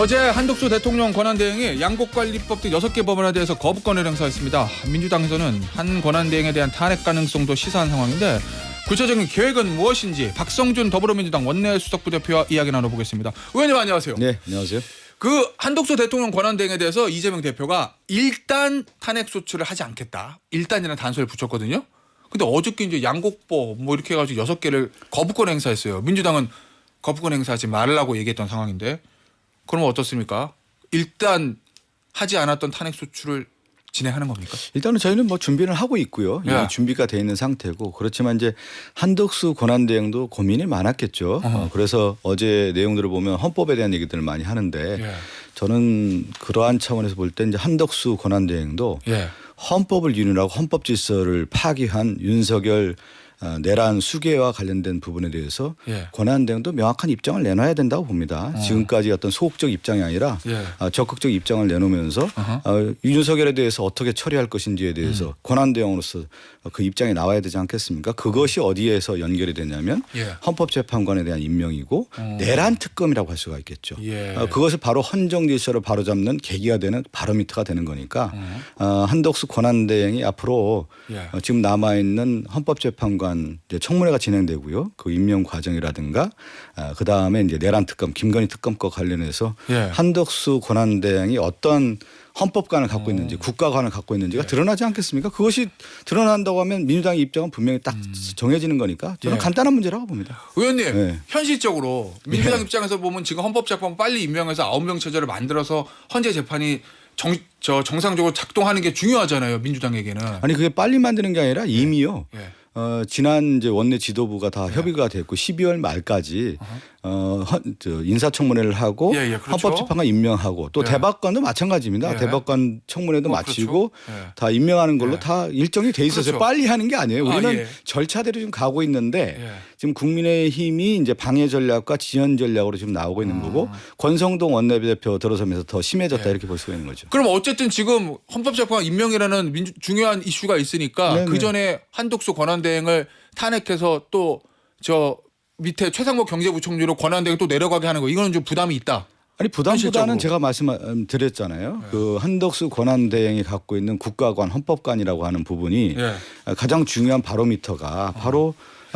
어제 한덕수 대통령 권한대행이 양곡관리법 등 6개 법안에 대해서 거부권을 행사했습니다. 민주당에서는 한 권한대행에 대한 탄핵 가능성도 시사한 상황인데 구체적인 계획은 무엇인지 박성준 더불어민주당 원내수석부대표와 이야기 나눠보겠습니다. 의원님 안녕하세요. 네, 안녕하세요. 그 한덕수 대통령 권한대행에 대해서 이재명 대표가 일단 탄핵 소추를 하지 않겠다. 일단이라는 단서를 붙였거든요. 근데 어저께 이제 양곡법 뭐 이렇게 해가지고 6개를 거부권 행사했어요. 민주당은 거부권 행사하지 말라고 얘기했던 상황인데 그럼 어떻습니까? 일단 하지 않았던 탄핵 소추를 진행하는 겁니까? 일단은 저희는 뭐 준비를 하고 있고요. 예. 이미 준비가 돼 있는 상태고 그렇지만 이제 한덕수 권한대행도 고민이 많았겠죠. 그래서 어제 내용들을 보면 헌법에 대한 얘기들을 많이 하는데 예. 저는 그러한 차원에서 볼 때 이제 한덕수 권한대행도 예. 헌법을 유린하고 헌법 질서를 파기한 윤석열 내란 수계와 관련된 부분에 대해서 예. 권한대행도 명확한 입장을 내놔야 된다고 봅니다. 지금까지 어떤 소극적 입장이 아니라 예. 적극적 입장을 내놓으면서 윤석열에 대해서 어떻게 처리할 것인지에 대해서 권한대행으로서 그 입장이 나와야 되지 않겠습니까? 그것이 어디에서 연결이 되냐면 예. 헌법재판관에 대한 임명이고 내란 특검이라고 할 수가 있겠죠. 예. 그것을 바로 헌정 질서를 바로잡는 계기가 되는 바로미터가 되는 거니까 한덕수 권한대행이 앞으로 예. 지금 남아있는 헌법재판관 이제 청문회가 진행되고요. 그 임명 과정이라든가 그 다음에 이제 내란 특검, 김건희 특검과 관련해서 예. 한덕수 권한대행이 어떤 헌법관을 갖고 있는지 국가관을 갖고 있는지가 드러나지 않겠습니까? 그것이 드러난다고 하면 민주당의 입장은 분명히 딱 정해지는 거니까 저는 예. 간단한 문제라고 봅니다. 의원님 네. 현실적으로 민주당 입장에서 보면 지금 헌법재판관 빨리 임명해서 9명 체제를 만들어서 헌재 재판이 정상적으로 작동하는 게 중요하잖아요. 민주당에게는. 아니 그게 빨리 만드는 게 아니라 이미요. 예. 지난 이제 원내 지도부가 다 협의가 됐고 12월 말까지 인사청문회를 하고 예, 예, 그렇죠. 헌법재판관 임명하고 또 예. 대법관도 마찬가지입니다. 예. 대법관 청문회도 마치고 그렇죠. 예. 다 임명하는 걸로 예. 다 일정이 돼 있어서 그렇죠. 빨리 하는 게 아니에요. 우리는 예. 절차대로 지금 가고 있는데 예. 지금 국민의힘이 이제 방해 전략과 지연 전략으로 지금 나오고 있는 거고 권성동 원내대표 들어서면서 더 심해졌다 예. 이렇게 볼 수가 있는 거죠. 그럼 어쨌든 지금 헌법재판관 임명이라는 중요한 이슈가 있으니까 네네. 그 전에 한덕수 권한대행을 탄핵해서 또 저 밑에 최상목 경제부총리로 권한대행 또 내려가게 하는 거 이거는 좀 부담이 있다. 아니 부담보다는 현실적으로. 제가 말씀드렸잖아요. 그 한덕수 권한대행이 갖고 있는 국가관 헌법관이라고 하는 부분이 예. 가장 중요한 바로미터가 바로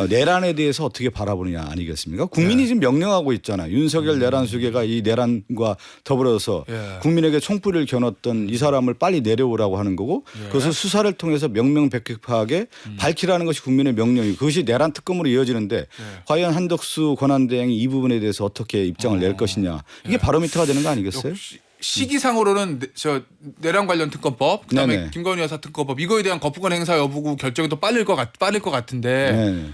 내란에 대해서 어떻게 바라보느냐 아니겠습니까? 국민이 지금 명령하고 있잖아요. 윤석열 내란 수계가 이 내란과 더불어서 예. 국민에게 총불을 겨눴던 이 사람을 빨리 내려오라고 하는 거고 그것을 수사를 통해서 명명백백하게 밝히라는 것이 국민의 명령이고 그것이 내란 특검으로 이어지는데 과연 한덕수 권한대행이 이 부분에 대해서 어떻게 입장을 낼 것이냐 이게 바로미터가 되는 거 아니겠어요? 역시 시기상으로는 저 내란 관련 특검법 그다음에 네네. 김건희 여사 특검법 이거에 대한 거부권 행사 여부 결정이 또 빠를 것 같은데 네.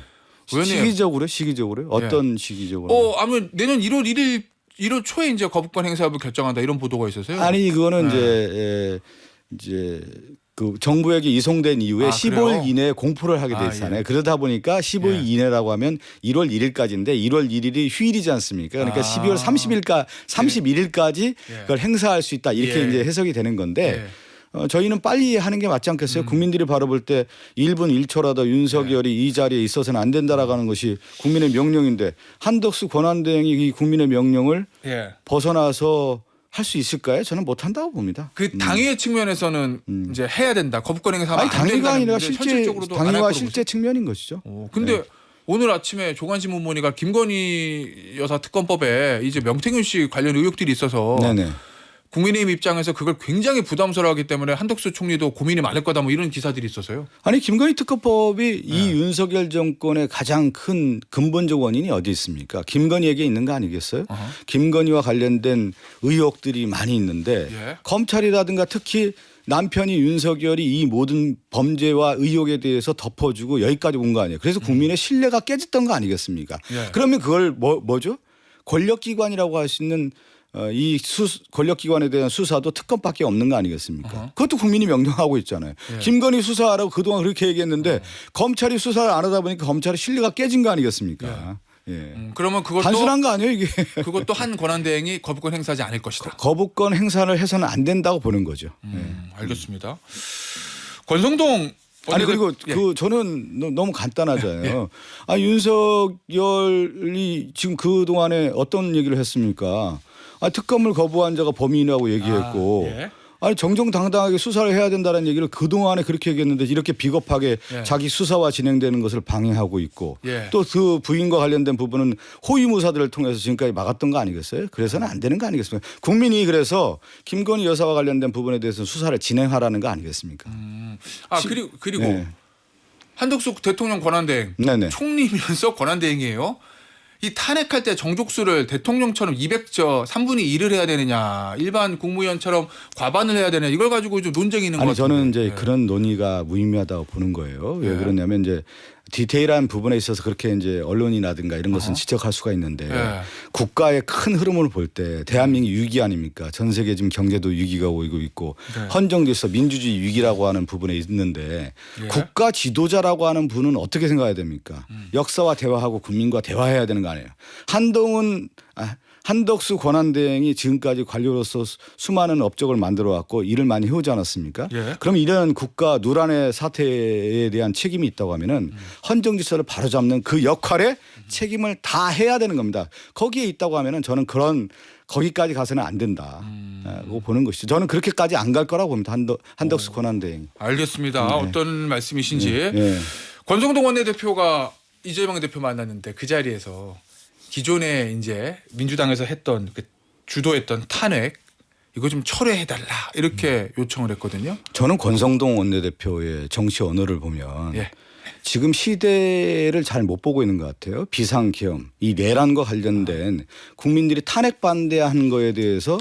의원님. 시기적으로요? 어떤 시기적으로? 아무 내년 1월 1월 초에 이제 거부권 행사 여부 결정한다 이런 보도가 있었어요. 아니 그거는 이제 그 정부에게 이송된 이후에 15일 그래요? 이내에 공포를 하게 돼 있잖아요. 예. 그러다 보니까 15일 예. 이내라고 하면 1월 1일까지인데 1월 1일이 휴일이지 않습니까? 그러니까 12월 31일까지 예. 그걸 행사할 수 있다 이렇게 예. 이제 해석이 되는 건데. 예. 저희는 빨리 하는 게 맞지 않겠어요? 국민들이 바라볼 때 1분 1초라도 윤석열이 이 자리에 있어서는 안 된다라고 하는 것이 국민의 명령인데 한덕수 권한대행이 이 국민의 명령을 예. 벗어나서 할 수 있을까요? 저는 못한다고 봅니다. 그 당위의 측면에서는 이제 해야 된다. 거부권 행사하면 아니 안 된다는 당위가 아니라 건데 실제 현실적으로도 안 할 당위와 거라고 실제 측면인 것이죠. 근데 오늘 아침에 조간신문 보니까 김건희 여사 특검법에 이제 명태균 씨 관련 의혹들이 있어서 네네. 국민의힘 입장에서 그걸 굉장히 부담스러워하기 때문에 한덕수 총리도 고민이 많을 거다 뭐 이런 기사들이 있었어요. 아니 김건희 특검법이 이 윤석열 정권의 가장 큰 근본적 원인이 어디 있습니까? 김건희에게 있는 거 아니겠어요? 김건희와 관련된 의혹들이 많이 있는데 예. 검찰이라든가 특히 남편이 윤석열이 이 모든 범죄와 의혹에 대해서 덮어주고 여기까지 온 거 아니에요. 그래서 국민의 신뢰가 깨졌던 거 아니겠습니까? 예. 그러면 그걸 뭐죠? 권력기관이라고 할 수 있는 이 권력기관에 대한 수사도 특검밖에 없는 거 아니겠습니까? 그것도 국민이 명령하고 있잖아요. 김건희 수사하라고 그동안 그렇게 얘기했는데 검찰이 수사를 안 하다 보니까 검찰의 신뢰가 깨진 거 아니겠습니까? 그러면 그것도 단순한 거 아니에요 이게. 그것도 한 권한대행이 거부권 행사하지 않을 것이다. 거부권 행사를 해서는 안 된다고 보는 거죠. 알겠습니다. 권성동 아니 그리고 예. 그 저는 너무 간단하잖아요. 윤석열이 지금 그 동안에 어떤 얘기를 했습니까? 특검을 거부한 자가 범인이라고 얘기했고 예. 아니 정정당당하게 수사를 해야 된다는 얘기를 그동안에 그렇게 얘기했는데 이렇게 비겁하게 예. 자기 수사와 진행되는 것을 방해하고 있고 예. 또 그 부인과 관련된 부분은 호위무사들을 통해서 지금까지 막았던 거 아니겠어요? 그래서는 안 되는 거 아니겠습니까? 국민이 그래서 김건희 여사와 관련된 부분에 대해서 수사를 진행하라는 거 아니겠습니까? 그리고 네. 한덕수 대통령 권한대행 네네. 총리면서 권한대행이에요. 이 탄핵할 때 정족수를 대통령처럼 200저 3분의 1을 해야 되느냐, 일반 국무위원처럼 과반을 해야 되느냐, 이걸 가지고 좀 논쟁이 있는 것 아니 같은데. 저는 이제 예. 그런 논의가 무의미하다고 보는 거예요. 왜 예. 그러냐면 이제 디테일한 부분에 있어서 그렇게 이제 언론이라든가 이런 것은 지적할 수가 있는데 예. 국가의 큰 흐름을 볼 때 대한민국 위기 아닙니까? 전 세계 지금 경제도 위기가 오고 있고 네. 헌정질서 민주주의 위기라고 하는 부분에 있는데 예. 국가 지도자라고 하는 분은 어떻게 생각해야 됩니까? 역사와 대화하고 국민과 대화해야 되는 거 아니에요. 한덕수 권한대행이 지금까지 관료로서 수많은 업적을 만들어 왔고 일을 많이 해오지 않았습니까? 예. 그럼 이런 국가 누란의 사태에 대한 책임이 있다고 하면은 헌정질서를 바로잡는 그 역할에 책임을 다 해야 되는 겁니다. 거기에 있다고 하면은 저는 거기까지 가서는 안 된다. 고 보는 것이죠. 저는 그렇게까지 안 갈 거라고 봅니다. 한덕수 권한대행. 알겠습니다. 네. 어떤 말씀이신지. 예. 권성동 원내대표가 이재명 대표 만났는데 그 자리에서 기존에 이제 민주당에서 했던 주도했던 탄핵 이거 좀 철회해달라 이렇게 요청을 했거든요. 저는 권성동 원내대표의 정치 언어를 보면 예. 지금 시대를 잘 못 보고 있는 것 같아요. 비상계엄, 이 내란과 관련된 국민들이 탄핵 반대한 거에 대해서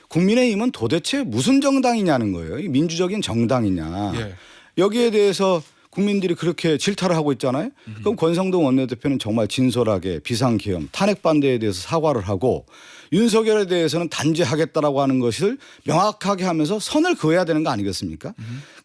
국민의힘은 도대체 무슨 정당이냐는 거예요. 이 민주적인 정당이냐. 예. 여기에 대해서 국민들이 그렇게 질타를 하고 있잖아요. 그럼 권성동 원내대표는 정말 진솔하게 비상계엄, 탄핵 반대에 대해서 사과를 하고 윤석열에 대해서는 단죄하겠다라고 하는 것을 명확하게 하면서 선을 그어야 되는 거 아니겠습니까?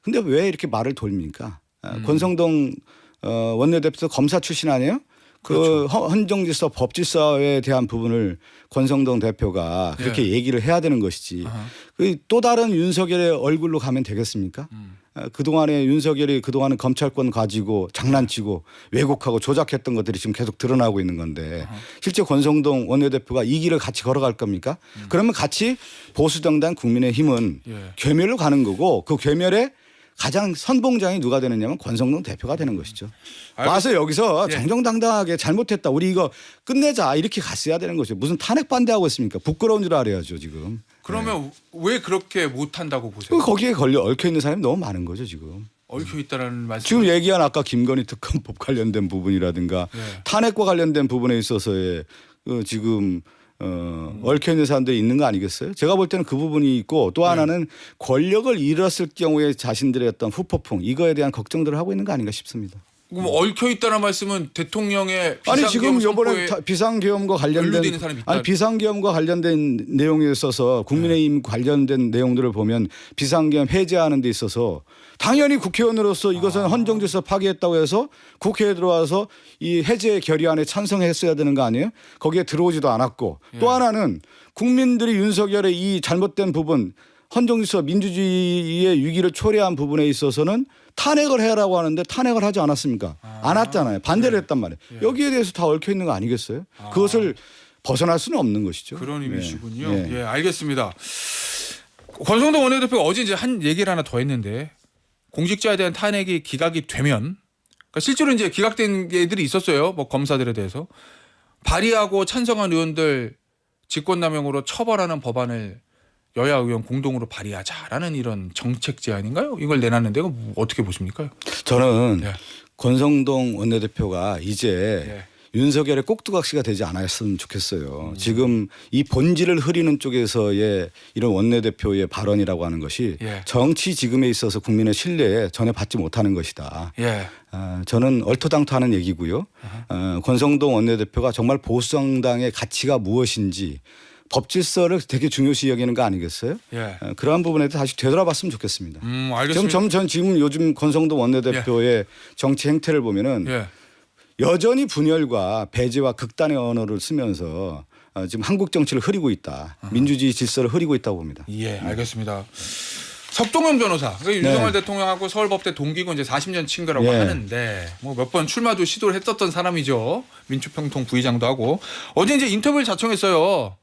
근데 왜 이렇게 말을 돌립니까? 권성동 원내대표 검사 출신 아니에요? 그 헌정질서 법질서에 대한 부분을 권성동 대표가 그렇게 얘기를 해야 되는 것이지. 그 또 다른 윤석열의 얼굴로 가면 되겠습니까? 그동안에 윤석열이 그동안은 검찰권 가지고 장난치고 왜곡하고 조작했던 것들이 지금 계속 드러나고 있는 건데 실제 권성동 원내대표가 이 길을 같이 걸어갈 겁니까? 그러면 같이 보수정당 국민의힘은 예. 괴멸로 가는 거고 그 괴멸에 가장 선봉장이 누가 되느냐면 권성동 대표가 되는 것이죠. 와서 여기서 예. 정정당당하게 잘못했다. 우리 이거 끝내자. 이렇게 갔어야 되는 거죠. 무슨 탄핵 반대하고 있습니까? 부끄러운 줄 알아야죠 지금. 그러면 왜 그렇게 못한다고 보세요? 거기에 얽혀 있는 사람이 너무 많은 거죠 지금. 얽혀 있다라는 말씀. 지금 얘기한 아까 김건희 특검법 관련된 부분이라든가 예. 탄핵과 관련된 부분에 있어서의 지금 얽혀 있는 사람들이 있는 거 아니겠어요? 제가 볼 때는 그 부분이 있고 또 하나는 권력을 잃었을 경우에 자신들의 어떤 후폭풍 이거에 대한 걱정들을 하고 있는 거 아닌가 싶습니다. 그럼 얽혀 있다는 말씀은 대통령의 아니 지금 비상계엄 이번에 선포에 비상계엄과 연루되는 관련된 사람이 있다. 아니 비상계엄과 관련된 내용에 있어서 국민의힘 관련된 내용들을 보면 비상계엄 해제하는 데 있어서 당연히 국회의원으로서 이것은 헌정질서 파괴했다고 해서 국회에 들어와서 이 해제 결의안에 찬성했어야 되는 거 아니에요? 거기에 들어오지도 않았고 또 하나는 국민들이 윤석열의 이 잘못된 부분 헌정질서 민주주의의 위기를 초래한 부분에 있어서는 탄핵을 해라고 하는데 탄핵을 하지 않았습니까? 안 했잖아요. 반대를 했단 말이에요. 여기에 대해서 다 얽혀 있는 거 아니겠어요? 그것을 벗어날 수는 없는 것이죠. 그런 의미시군요. 네. 예, 알겠습니다. 권성동 원내대표가 어제 이제 한 얘기를 하나 더 했는데 공직자에 대한 탄핵이 기각이 되면 그러니까 실제로 이제 기각된 게들이 있었어요. 뭐 검사들에 대해서 발의하고 찬성한 의원들 직권남용으로 처벌하는 법안을 여야 의원 공동으로 발의하자라는 이런 정책 제안인가요? 이걸 내놨는데 이거 어떻게 보십니까? 저는 예. 권성동 원내대표가 이제 예. 윤석열의 꼭두각시가 되지 않았으면 좋겠어요. 지금 이 본질을 흐리는 쪽에서의 이런 원내대표의 발언이라고 하는 것이 예. 정치 지금에 있어서 국민의 신뢰에 전혀 받지 못하는 것이다. 예. 저는 얼토당토하는 얘기고요. 권성동 원내대표가 정말 보수정당의 가치가 무엇인지 법질서를 되게 중요시 여기는 거 아니겠어요? 예. 그러한 부분에 다시 되돌아봤으면 좋겠습니다. 알겠습니다. 전 지금 요즘 권성동 원내대표의 정치 행태를 보면은 예. 여전히 분열과 배제와 극단의 언어를 쓰면서 지금 한국 정치를 흐리고 있다. 민주주의 질서를 흐리고 있다고 봅니다. 예, 알겠습니다. 석동현 변호사, 윤석열 대통령하고 서울법대 동기고 이제 40년 친구라고 예. 하는데 뭐 몇 번 출마도 시도를 했었던 사람이죠. 민주평통 부의장도 하고 어제 이제 인터뷰를 자청했어요.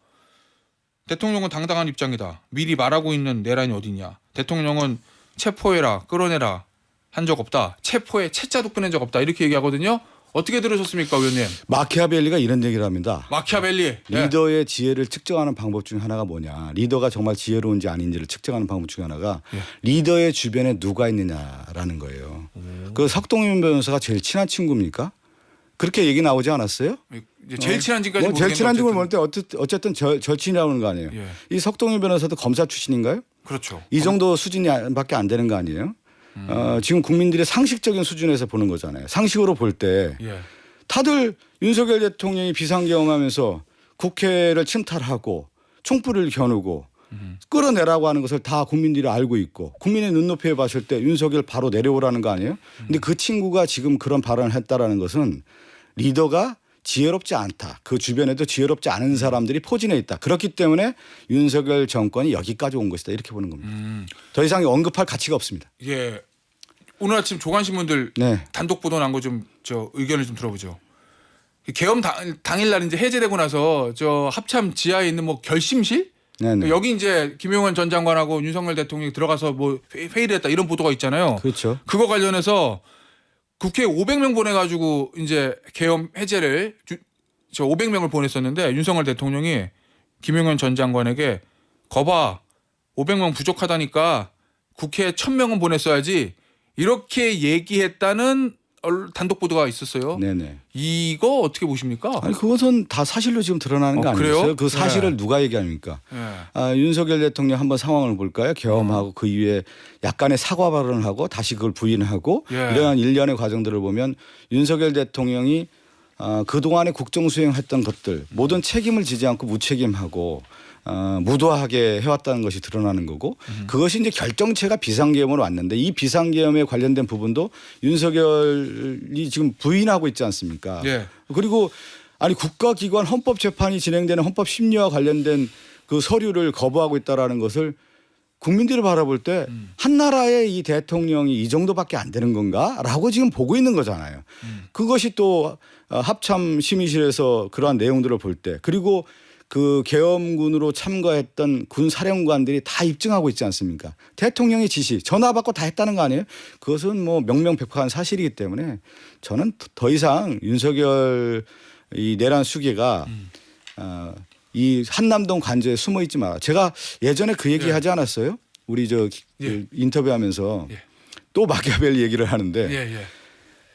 대통령은 당당한 입장이다. 미리 말하고 있는 내란이 어디냐. 대통령은 체포해라, 끌어내라 한 적 없다. 체포에 채자도 꺼낸 적 없다. 이렇게 얘기하거든요. 어떻게 들으셨습니까, 의원님? 마키아벨리가 이런 얘기를 합니다. 마키아벨리. 예. 리더의 지혜를 측정하는 방법 중에 하나가 뭐냐. 리더가 정말 지혜로운지 아닌지를 측정하는 방법 중에 하나가 예. 리더의 주변에 누가 있느냐라는 거예요. 그 석동현 변호사가 제일 친한 친구입니까? 그렇게 얘기 나오지 않았어요? 이제 제일 친한 지까지 뭐 제일 친한 친구를 볼때 어쨌든 절친이라는 거 아니에요. 예. 이 석동현 변호사도 검사 출신인가요? 그렇죠. 이 정도 수준밖에 안 되는 거 아니에요? 지금 국민들의 상식적인 수준에서 보는 거잖아요. 상식으로 볼 때 예. 다들 윤석열 대통령이 비상경험하면서 국회를 침탈하고 총불을 겨누고 끌어내라고 하는 것을 다 국민들이 알고 있고 국민의 눈높이에 봤을 때 윤석열 바로 내려오라는 거 아니에요? 근데 그 친구가 지금 그런 발언을 했다라는 것은 리더가 지혜롭지 않다. 그 주변에도 지혜롭지 않은 사람들이 포진해 있다. 그렇기 때문에 윤석열 정권이 여기까지 온 것이다. 이렇게 보는 겁니다. 더 이상 언급할 가치가 없습니다. 예. 오늘 아침 조간신문들 네. 단독 보도 난 거 좀 저 의견을 좀 들어보죠. 계엄 당일날 이제 해제되고 나서 저 합참 지하에 있는 뭐 결심실 네네. 여기 이제 김용현 전 장관하고 윤석열 대통령이 들어가서 뭐 회의를 했다 이런 보도가 있잖아요. 그렇죠. 그거 관련해서 국회에 500명 보내가지고 이제 계엄 해제를 저 500명을 보냈었는데 윤석열 대통령이 김용현 전 장관에게 거봐 500명 부족하다니까 국회에 1000명은 보냈어야지 이렇게 얘기했다는 단독 보도가 있었어요. 네네. 이거 어떻게 보십니까? 아니 그것은 다 사실로 지금 드러나는 거 그래요? 아니겠어요? 그 사실을 네. 누가 얘기합니까? 예. 윤석열 대통령 한번 상황을 볼까요? 계엄하고 그 이후에 약간의 사과 발언을 하고 다시 그걸 부인하고 예. 이러한 일련의 과정들을 보면 윤석열 대통령이 그동안에 국정 수행했던 것들 모든 책임을 지지 않고 무책임하고 무도하게 해왔다는 것이 드러나는 거고 그것이 이제 결정체가 비상계엄으로 왔는데 이 비상계엄에 관련된 부분도 윤석열이 지금 부인하고 있지 않습니까? 예. 그리고 아니 국가기관 헌법재판이 진행되는 헌법심리와 관련된 그 서류를 거부하고 있다라는 것을 국민들이 바라볼 때 한 나라의 이 대통령이 이 정도밖에 안 되는 건가라고 지금 보고 있는 거잖아요. 그것이 또 합참 심의실에서 그러한 내용들을 볼 때 그리고 그 계엄군으로 참가했던 군 사령관들이 다 입증하고 있지 않습니까? 대통령의 지시 전화 받고 다 했다는 거 아니에요? 그것은 뭐 명명백백한 사실이기 때문에 저는 더 이상 윤석열 이 내란 수계가 이 한남동 관저에 숨어 있지 마라. 제가 예전에 그 얘기 하지 않았어요? 우리 저 예. 인터뷰하면서 예. 또 마키아벨리 얘기를 하는데 예. 예.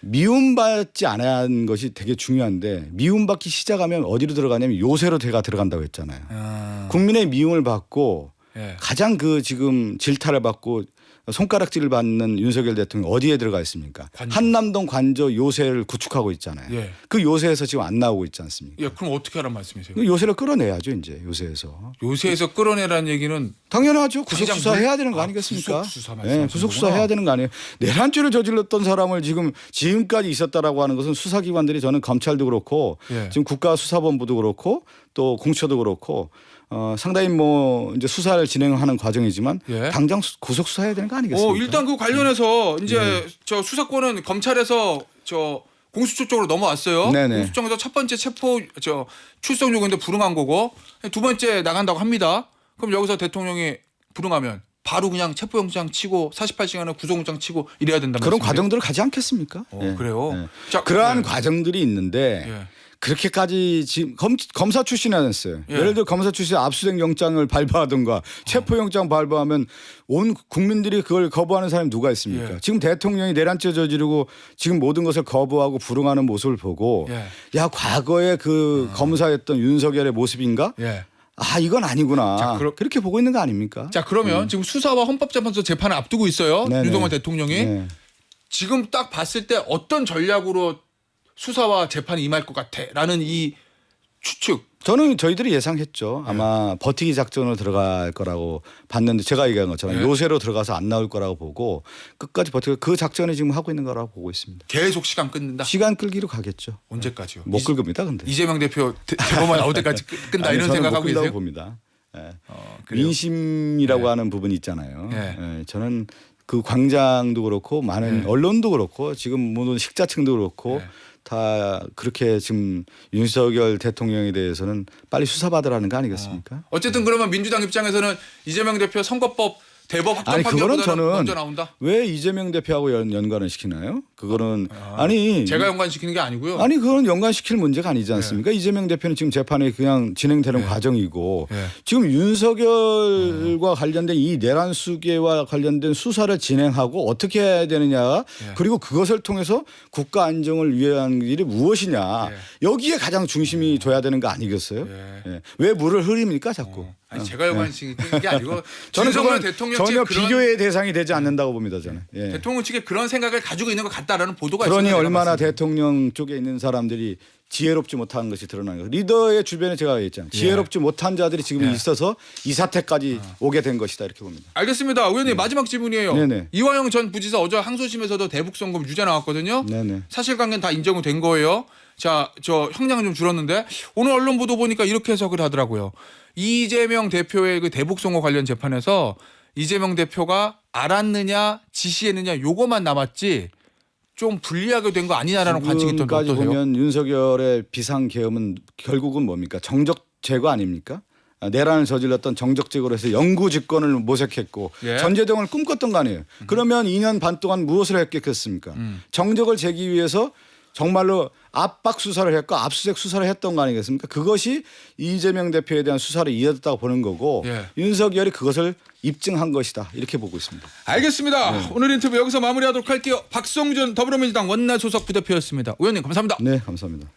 미움받지 않아야 하는 것이 되게 중요한데 미움받기 시작하면 어디로 들어가냐면 요새로 들어간다고 했잖아요. 국민의 미움을 받고 예. 가장 그 지금 질타를 받고 손가락질을 받는 윤석열 대통령 어디에 들어가 있습니까? 관저. 한남동 관저 요새를 구축하고 있잖아요. 예. 그 요새에서 지금 안 나오고 있지 않습니까? 예, 그럼 어떻게 하란 말씀이세요? 그 요새를 끌어내야죠 이제 요새에서. 요새에서 끌어내라는 얘기는 당연하죠. 구속 당장 수사 해야 되는 거 아니겠습니까? 구속 수사 네, 말씀하시는 구속 수사 거구나. 해야 되는 거 아니에요. 내란죄를 저질렀던 사람을 지금까지 있었다라고 하는 것은 수사기관들이 저는 검찰도 그렇고 예. 지금 국가수사본부도 그렇고 또 공처도 그렇고 상당히 뭐 이제 수사를 진행하는 과정이지만 예. 당장 구속 수사해야 되는 거 아니겠습니까? 일단 그 관련해서 이제 저 수사권은 검찰에서 저 공수처 쪽으로 넘어왔어요. 네네. 공수처에서 첫 번째 체포 저 출석 요구인데 불응한 거고 두 번째 나간다고 합니다. 그럼 여기서 대통령이 불응하면 바로 그냥 체포영장 치고 48시간을 구속영장 치고 이래야 된다는 그런 말씀이세요? 과정들을 가지 않겠습니까? 예. 그래요. 예. 자, 그러한 예. 과정들이 있는데 예. 그렇게까지 지금 검사 출신이 아니었어요. 예. 예를 들어 검사 출신 압수수색 영장을 발부하든가 체포영장 발부하면 온 국민들이 그걸 거부하는 사람이 누가 있습니까? 예. 지금 대통령이 내란죄 저지르고 지금 모든 것을 거부하고 불응하는 모습을 보고 예. 야 과거에 그 검사였던 윤석열의 모습인가? 예. 이건 아니구나. 자, 그렇게 보고 있는 거 아닙니까? 자 그러면 지금 수사와 헌법재판소 재판을 앞두고 있어요. 네네. 윤석열 대통령이 네. 지금 딱 봤을 때 어떤 전략으로 수사와 재판이 임할 것 같아라는 이 추측. 저는 저희들이 예상했죠. 아마 버티기 작전으로 들어갈 거라고 봤는데 제가 얘기한 것처럼 네. 요새로 들어가서 안 나올 거라고 보고 끝까지 버티고 그 작전을 지금 하고 있는 거라고 보고 있습니다. 계속 시간 끊는다. 시간 끌기로 가겠죠. 언제까지요? 못 끌겁니다. 근데. 이재명 대표 대법원 나올 때까지 끈다 아니, 이런 저는 생각하고 못 끈다고 계세요? 봅니다. 예. 그래요? 민심이라고 네. 하는 부분이 있잖아요. 네. 예, 저는 그 광장도 그렇고 많은 언론도 그렇고 지금 모든 식자층도 그렇고 다 그렇게 지금 윤석열 대통령에 대해서는 빨리 수사받으라는 거 아니겠습니까? 어쨌든 그러면 민주당 입장에서는 이재명 대표 선거법 대법 확정 아니 그거는 판결보다는 저는 먼저 나온다. 왜 이재명 대표하고 연관을 시키나요? 그거는 아니 제가 연관시키는 게 아니고요. 아니 그건 연관시킬 문제가 아니지 않습니까? 이재명 대표는 지금 재판이 그냥 진행되는 과정이고 지금 윤석열과 관련된 이 내란 수계와 관련된 수사를 진행하고 어떻게 해야 되느냐 그리고 그것을 통해서 국가 안정을 위한 일이 무엇이냐 여기에 가장 중심이 둬야 되는 거 아니겠어요? 왜 물을 흐립니까 자꾸? 아니 제가 연관시키는 게 아니고 저는 윤석열 그건 대통령 전혀 측에 그런 비교의 대상이 되지 않는다고 봅니다 저는. 대통령 측에 그런 생각을 가지고 있는 것 같다라는 보도가 그러니 있습니다. 얼마나 대통령 쪽에 있는 사람들이 지혜롭지 못한 것이 드러나는 거예요. 리더의 주변에 제가 얘기했잖아요. 지혜롭지 못한 자들이 지금 있어서 이 사태까지 오게 된 것이다 이렇게 봅니다. 알겠습니다. 의원님 마지막 질문이에요. 네네. 이화영 전 부지사 어제 항소심에서도 대북송금 유죄 나왔거든요. 네네. 사실관계는 다 인정은 된 거예요. 자, 저 형량은 좀 줄었는데 오늘 언론 보도 보니까 이렇게 해석을 하더라고요. 이재명 대표의 그 대북송금 관련 재판에서 이재명 대표가 알았느냐 지시했느냐 요거만 남았지 좀 불리하게 된 거 아니냐라는 관측이 있던데 지금까지 어떠세요? 보면 윤석열의 비상계엄은 결국은 뭡니까? 정적 제거 아닙니까? 내란을 저질렀던 정적 제거로 해서 영구 집권을 모색했고 전제동을 꿈꿨던 거 아니에요. 그러면 2년 반 동안 무엇을 했겠습니까? 정적을 재기 위해서 정말로 압박 수사를 했고 압수수색 수사를 했던 거 아니겠습니까? 그것이 이재명 대표에 대한 수사를 이어졌다고 보는 거고 윤석열이 그것을 입증한 것이다 이렇게 보고 있습니다. 알겠습니다. 오늘 인터뷰 여기서 마무리하도록 할게요. 박성준 더불어민주당 원내 소속 부대표였습니다. 의원님 감사합니다. 네, 감사합니다.